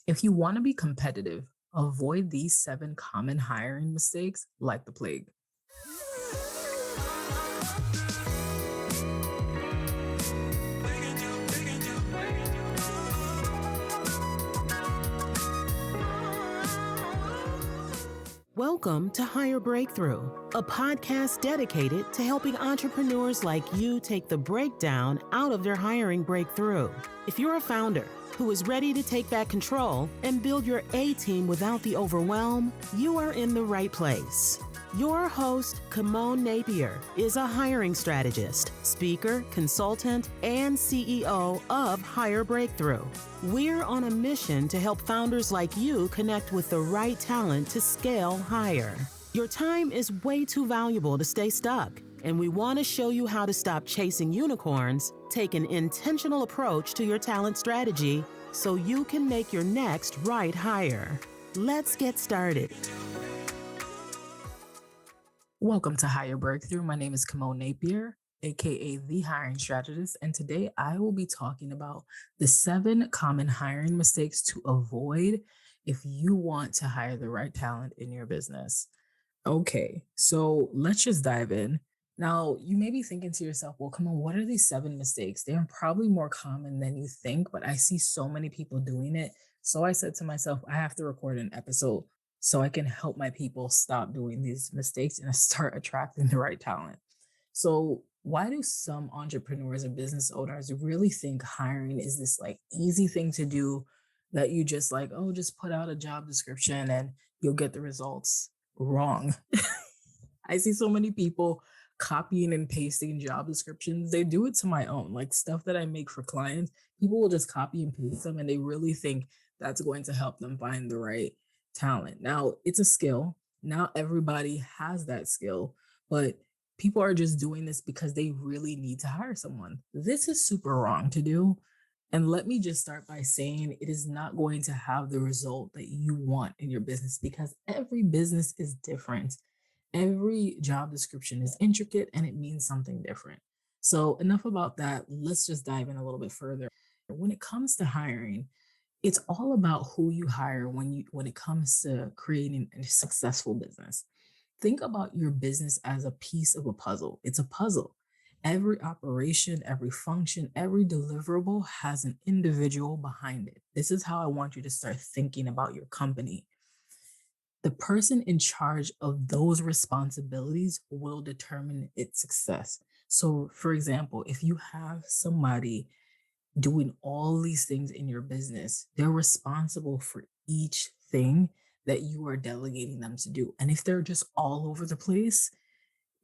If you want to be competitive, avoid these 7 common hiring mistakes like the plague. Welcome to Hire Breakthrough, a podcast dedicated to helping entrepreneurs like you take the breakdown out of their hiring breakthrough. If you're a founder who is ready to take back control and build your A team without the overwhelm, you are in the right place. Your host, Kimon Napier, is a hiring strategist, speaker, consultant, and CEO of Hire Breakthrough. We're on a mission to help founders like you connect with the right talent to scale higher. Your time is way too valuable to stay stuck, and we want to show you how to stop chasing unicorns, take an intentional approach to your talent strategy, so you can make your next right hire. Let's get started. Welcome to Hire Breakthrough. My name is Kimon Napier, aka the hiring strategist, and today I will be talking about the 7 common hiring mistakes to avoid if you want to hire the right talent in your business. Okay, so let's just dive in. Now, you may be thinking to yourself, well, come on, what are these 7 mistakes? They're probably more common than you think, but I see so many people doing it. So I said to myself, I have to record an episode so I can help my people stop doing these mistakes and start attracting the right talent. So, why do some entrepreneurs or business owners really think hiring is this like easy thing to do that you just like, oh, just put out a job description and you'll get the results? Wrong. I see so many people copying and pasting job descriptions. They do it to my own, like stuff that I make for clients. People will just copy and paste them and they really think that's going to help them find the right talent. Now, it's a skill. Not everybody has that skill, but people are just doing this because they really need to hire someone. This is super wrong to do. And let me just start by saying it is not going to have the result that you want in your business because every business is different. Every job description is intricate and it means something different. So, enough about that. Let's just dive in a little bit further. When it comes to hiring, it's all about who you hire when it comes to creating a successful business. Think about your business as a piece of a puzzle. It's a puzzle. Every operation, every function, every deliverable has an individual behind it. This is how I want you to start thinking about your company. The person in charge of those responsibilities will determine its success. So, for example, if you have somebody doing all these things in your business, they're responsible for each thing that you are delegating them to do. And if they're just all over the place,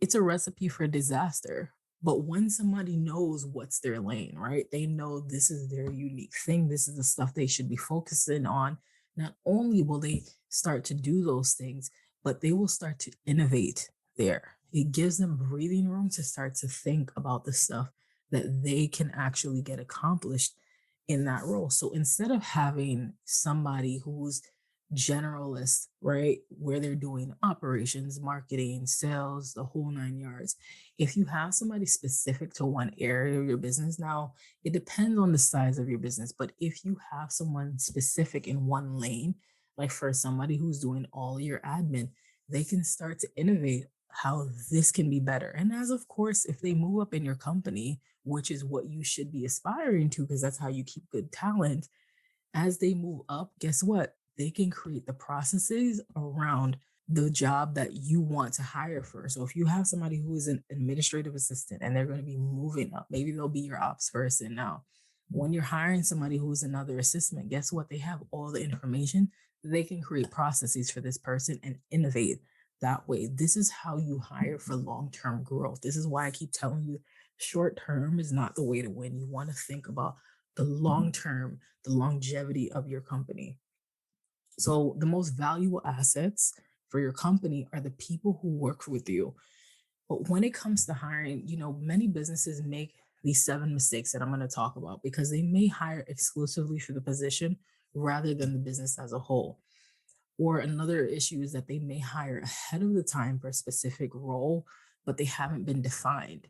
it's a recipe for disaster. But when somebody knows what's their lane, right? They know this is their unique thing. This is the stuff they should be focusing on. Not only will they start to do those things, but they will start to innovate there. It gives them breathing room to start to think about the stuff that they can actually get accomplished in that role. So instead of having somebody who's generalist, right? Where they're doing operations, marketing, sales, the whole 9 yards. If you have somebody specific to one area of your business, now it depends on the size of your business, but if you have someone specific in one lane, like for somebody who's doing all your admin, they can start to innovate how this can be better. And as of course, if they move up in your company, which is what you should be aspiring to, because that's how you keep good talent, as they move up, guess what? They can create the processes around the job that you want to hire for. So if you have somebody who is an administrative assistant and they're going to be moving up, maybe they'll be your ops person now. When you're hiring somebody who's another assistant, guess what? They have all the information. They can create processes for this person and innovate that way. This is how you hire for long-term growth. This is why I keep telling you short term is not the way to win. You want to think about the long term, the longevity of your company. So, the most valuable assets for your company are the people who work with you. But when it comes to hiring, many businesses make these 7 mistakes that I'm going to talk about because they may hire exclusively for the position rather than the business as a whole. Or another issue is that they may hire ahead of the time for a specific role, but they haven't been defined.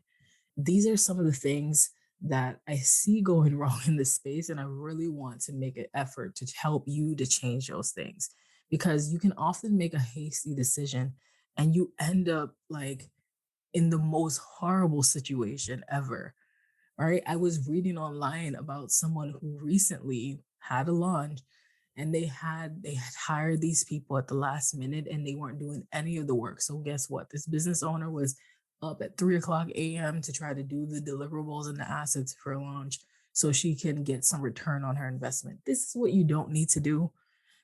These are some of the things that I see going wrong in this space. And I really want to make an effort to help you to change those things because you can often make a hasty decision and you end up like in the most horrible situation ever. Right. I was reading online about someone who recently had a launch and they had hired these people at the last minute and they weren't doing any of the work. So guess what? This business owner was up at 3 o'clock a.m. to try to do the deliverables and the assets for a launch so she can get some return on her investment. This is what you don't need to do.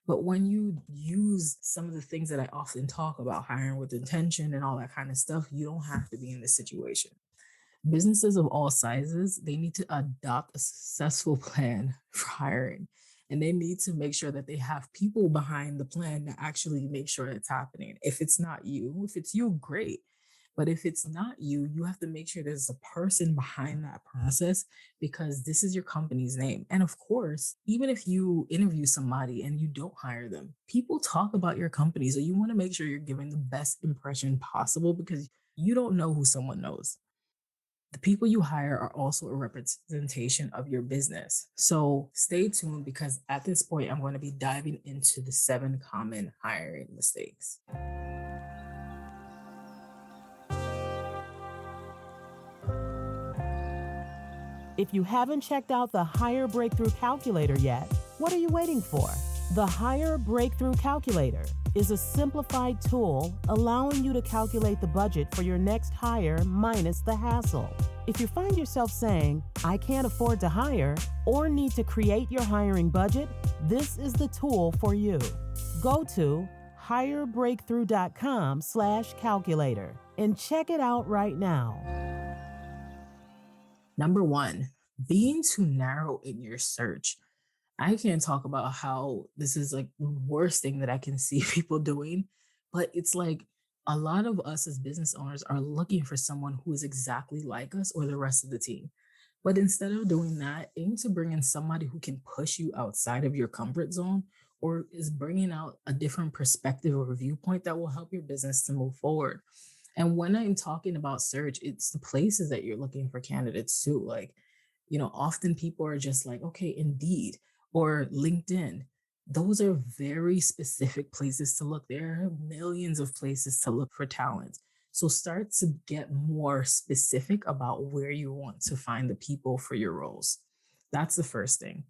But when you use some of the things that I often talk about, hiring with intention and all that kind of stuff, you don't have to be in this situation. Businesses of all sizes, they need to adopt a successful plan for hiring. And they need to make sure that they have people behind the plan to actually make sure it's happening. If it's not you, if it's you, great. But if it's not you, you have to make sure there's a person behind that process because this is your company's name. And of course, even if you interview somebody and you don't hire them, people talk about your company. So you want to make sure you're giving the best impression possible because you don't know who someone knows. The people you hire are also a representation of your business. So stay tuned because at this point, I'm going to be diving into the 7 common hiring mistakes. If you haven't checked out the Hire Breakthrough Calculator yet, what are you waiting for? The Hire Breakthrough Calculator is a simplified tool allowing you to calculate the budget for your next hire minus the hassle. If you find yourself saying, I can't afford to hire, or need to create your hiring budget, this is the tool for you. Go to hirebreakthrough.com/calculator and check it out right now. Number one, being too narrow in your search. I can't talk about how this is like the worst thing that I can see people doing, but it's like a lot of us as business owners are looking for someone who is exactly like us or the rest of the team. But instead of doing that, aim to bring in somebody who can push you outside of your comfort zone or is bringing out a different perspective or viewpoint that will help your business to move forward. And when I'm talking about search, it's the places that you're looking for candidates too. Like, often people are just like, okay, Indeed or LinkedIn. Those are very specific places to look. There are millions of places to look for talent. So start to get more specific about where you want to find the people for your roles. That's the first thing.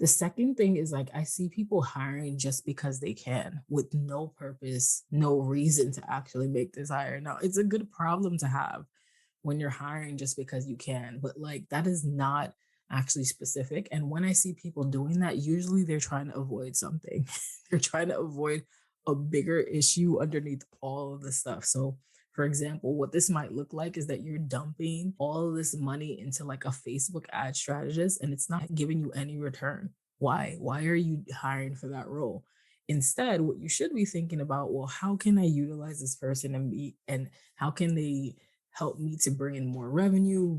The second thing is like I see people hiring just because they can with no purpose, no reason to actually make this hire. Now, it's a good problem to have when you're hiring just because you can, but like that is not actually specific. And when I see people doing that, usually they're trying to avoid something. They're trying to avoid a bigger issue underneath all of the stuff. So, for example, what this might look like is that you're dumping all of this money into like a Facebook ad strategist and it's not giving you any return. Why? Why are you hiring for that role? Instead, what you should be thinking about, well, how can I utilize this person and how can they help me to bring in more revenue,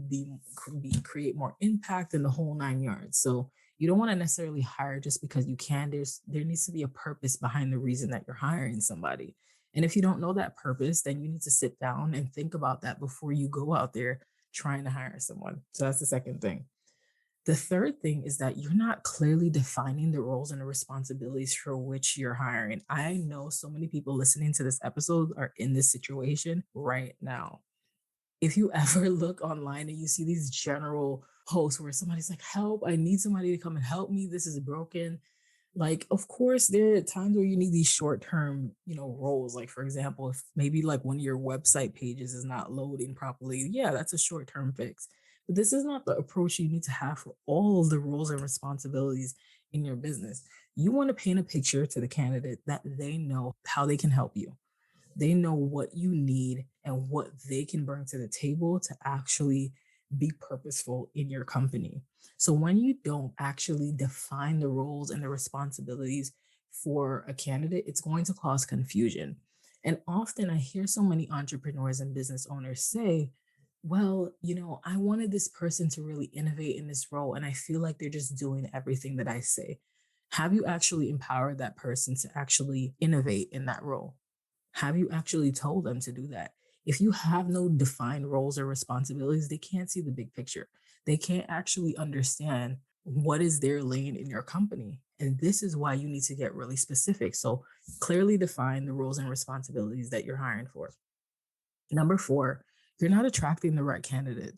create more impact in the whole 9 yards. So you don't want to necessarily hire just because you can. There needs to be a purpose behind the reason that you're hiring somebody. And if you don't know that purpose, then you need to sit down and think about that before you go out there trying to hire someone. So that's the second thing. The third thing is that you're not clearly defining the roles and the responsibilities for which you're hiring. I know so many people listening to this episode are in this situation right now. If you ever look online and you see these general posts where somebody's like, help, I need somebody to come and help me. This is broken. Like, of course, there are times where you need these short term, roles. Like, for example, if maybe like one of your website pages is not loading properly, yeah, that's a short term fix. But this is not the approach you need to have for all of the roles and responsibilities in your business. You want to paint a picture to the candidate that they know how they can help you. They know what you need and what they can bring to the table to actually be purposeful in your company. So when you don't actually define the roles and the responsibilities for a candidate, it's going to cause confusion. And often I hear so many entrepreneurs and business owners say, well, I wanted this person to really innovate in this role, and I feel like they're just doing everything that I say. Have you actually empowered that person to actually innovate in that role? Have you actually told them to do that? If you have no defined roles or responsibilities, they can't see the big picture. They can't actually understand what is their lane in your company. And this is why you need to get really specific. So clearly define the roles and responsibilities that you're hiring for. Number four, you're not attracting the right candidate.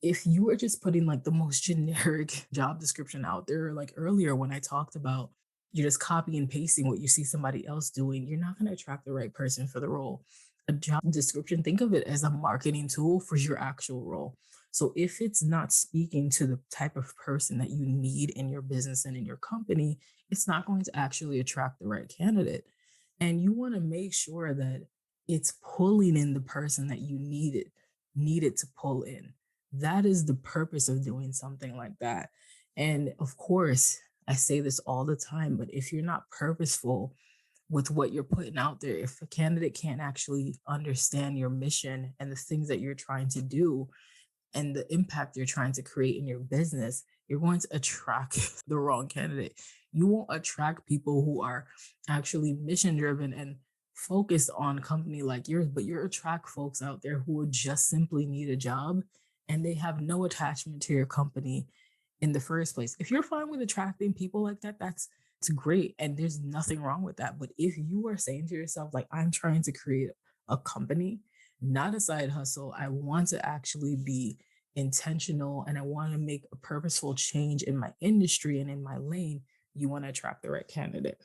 If you are just putting like the most generic job description out there, like earlier when I talked about you're just copy and pasting what you see somebody else doing, you're not going to attract the right person for the role. A job description, think of it as a marketing tool for your actual role. So if it's not speaking to the type of person that you need in your business and in your company, it's not going to actually attract the right candidate. And you want to make sure that it's pulling in the person that you needed to pull in. That is the purpose of doing something like that. And of course, I say this all the time, but if you're not purposeful with what you're putting out there, if a candidate can't actually understand your mission and the things that you're trying to do and the impact you're trying to create in your business, you're going to attract the wrong candidate. You won't attract people who are actually mission driven and focused on company like yours, but you attract folks out there who would just simply need a job and they have no attachment to your company in the first place. If you're fine with attracting people like that, that's it's great. And there's nothing wrong with that. But if you are saying to yourself, like, I'm trying to create a company, not a side hustle, I want to actually be intentional and I want to make a purposeful change in my industry and in my lane, you want to attract the right candidate.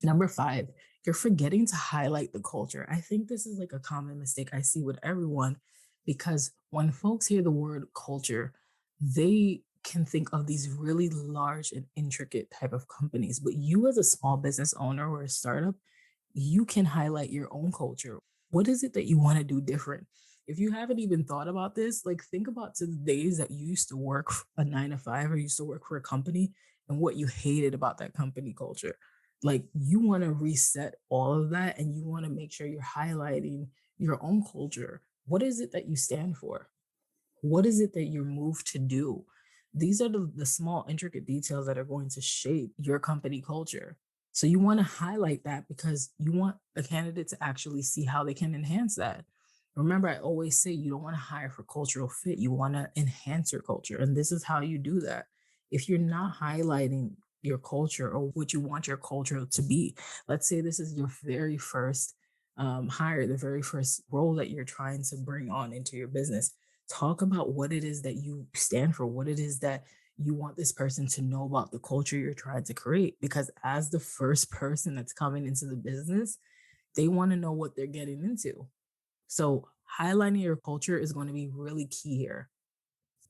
Number five, you're forgetting to highlight the culture. I think this is like a common mistake I see with everyone because when folks hear the word culture, they can think of these really large and intricate type of companies. But you, as a small business owner or a startup, you can highlight your own culture. What is it that you want to do different? If you haven't even thought about this, like think about to the days that you used to work a 9 to 5 or used to work for a company and what you hated about that company culture. Like you want to reset all of that and you want to make sure you're highlighting your own culture. What is it that you stand for? What is it that you're moved to do? These are the small, intricate details that are going to shape your company culture. So you want to highlight that because you want a candidate to actually see how they can enhance that. Remember, I always say you don't want to hire for cultural fit. You want to enhance your culture. And this is how you do that. If you're not highlighting your culture or what you want your culture to be, let's say this is your very first hire, the very first role that you're trying to bring on into your business. Talk about what it is that you stand for, what it is that you want this person to know about the culture you're trying to create. Because as the first person that's coming into the business, they want to know what they're getting into. So highlighting your culture is going to be really key here.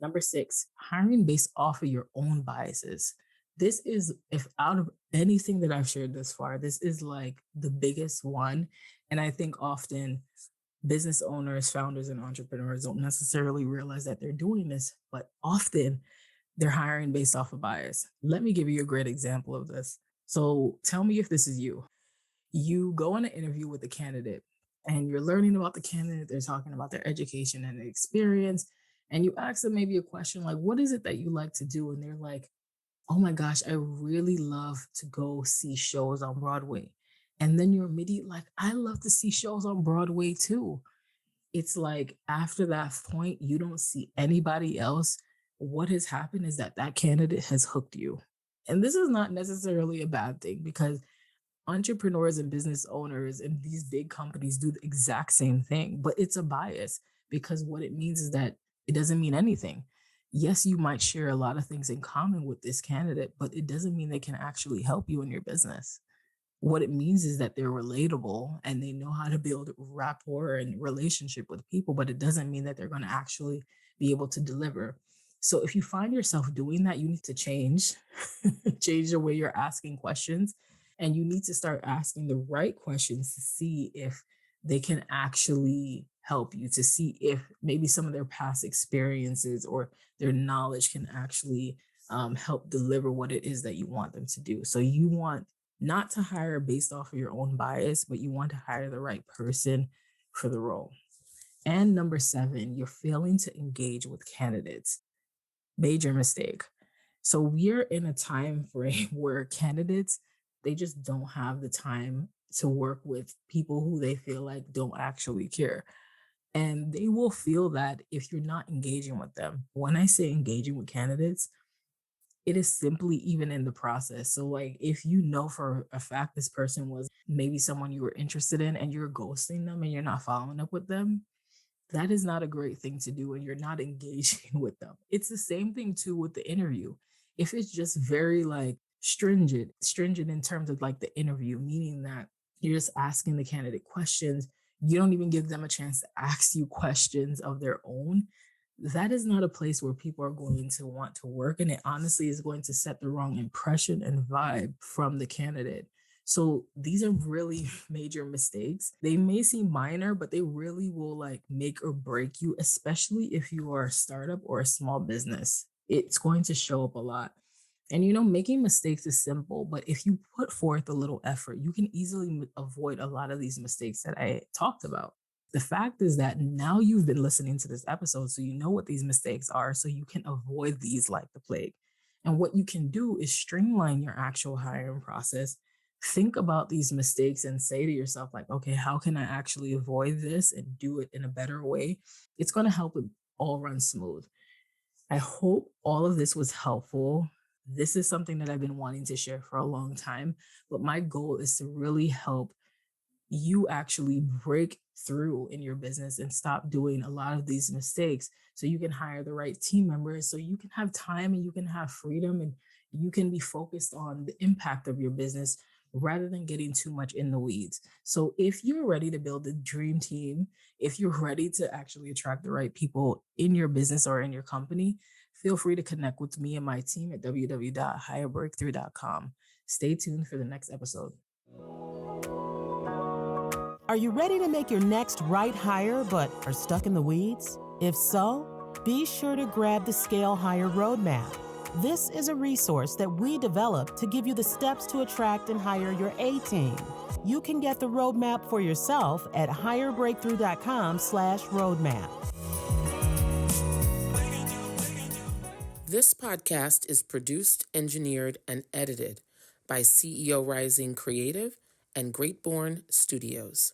Number six, hiring based off of your own biases. This is, if out of anything that I've shared this far, this is like the biggest one. And I think often business owners, founders, and entrepreneurs don't necessarily realize that they're doing this, but often they're hiring based off of bias. Let me give you a great example of this. So tell me if this is you. You go on an interview with a candidate and you're learning about the candidate, they're talking about their education and experience. And you ask them maybe a question like, what is it that you like to do? And they're like, oh my gosh, I really love to go see shows on Broadway. And then you're immediately like, I love to see shows on Broadway too. It's like after that point, you don't see anybody else. What has happened is that that candidate has hooked you. And this is not necessarily a bad thing because entrepreneurs and business owners and these big companies do the exact same thing, but it's a bias because what it means is that it doesn't mean anything. Yes, you might share a lot of things in common with this candidate, but it doesn't mean they can actually help you in your business. What it means is that they're relatable and they know how to build rapport and relationship with people, but it doesn't mean that they're going to actually be able to deliver. So if you find yourself doing that, you need to change, change the way you're asking questions, and you need to start asking the right questions to see if they can actually help you, to see if maybe some of their past experiences or their knowledge can actually help deliver what it is that you want them to do. So you want not to hire based off of your own bias, but you want to hire the right person for the role. And number seven, you're failing to engage with candidates. Major mistake. So we're in a time frame where candidates, they just don't have the time to work with people who they feel like don't actually care. And they will feel that if you're not engaging with them. When I say engaging with candidates, it is simply even in the process. So, like, if you know for a fact this person was maybe someone you were interested in and you're ghosting them and you're not following up with them, that is not a great thing to do and you're not engaging with them. It's the same thing too with the interview. If it's just very like stringent in terms of like the interview, meaning that you're just asking the candidate questions, you don't even give them a chance to ask you questions of their own. That is not a place where people are going to want to work. And it honestly is going to set the wrong impression and vibe from the candidate. So these are really major mistakes. They may seem minor, but they really will like make or break you, especially if you are a startup or a small business. It's going to show up a lot. And making mistakes is simple, but if you put forth a little effort, you can easily avoid a lot of these mistakes that I talked about. The fact is that now you've been listening to this episode, so you know what these mistakes are, so you can avoid these like the plague. And what you can do is streamline your actual hiring process. Think about these mistakes and say to yourself, like, okay, how can I actually avoid this and do it in a better way? It's going to help it all run smooth. I hope all of this was helpful. This is something that I've been wanting to share for a long time, but my goal is to really help you actually break through in your business and stop doing a lot of these mistakes so you can hire the right team members, so you can have time and you can have freedom and you can be focused on the impact of your business rather than getting too much in the weeds. So if you're ready to build a dream team, if you're ready to actually attract the right people in your business or in your company, feel free to connect with me and my team at www.hirebreakthrough.com. Stay tuned for the next episode. Are you ready to make your next right hire but are stuck in the weeds? If so, be sure to grab the Scale Hire Roadmap. This is a resource that we developed to give you the steps to attract and hire your A-team. You can get the roadmap for yourself at hirebreakthrough.com/roadmap. This podcast is produced, engineered, and edited by CEO Rising Creative and Greatborn Studios.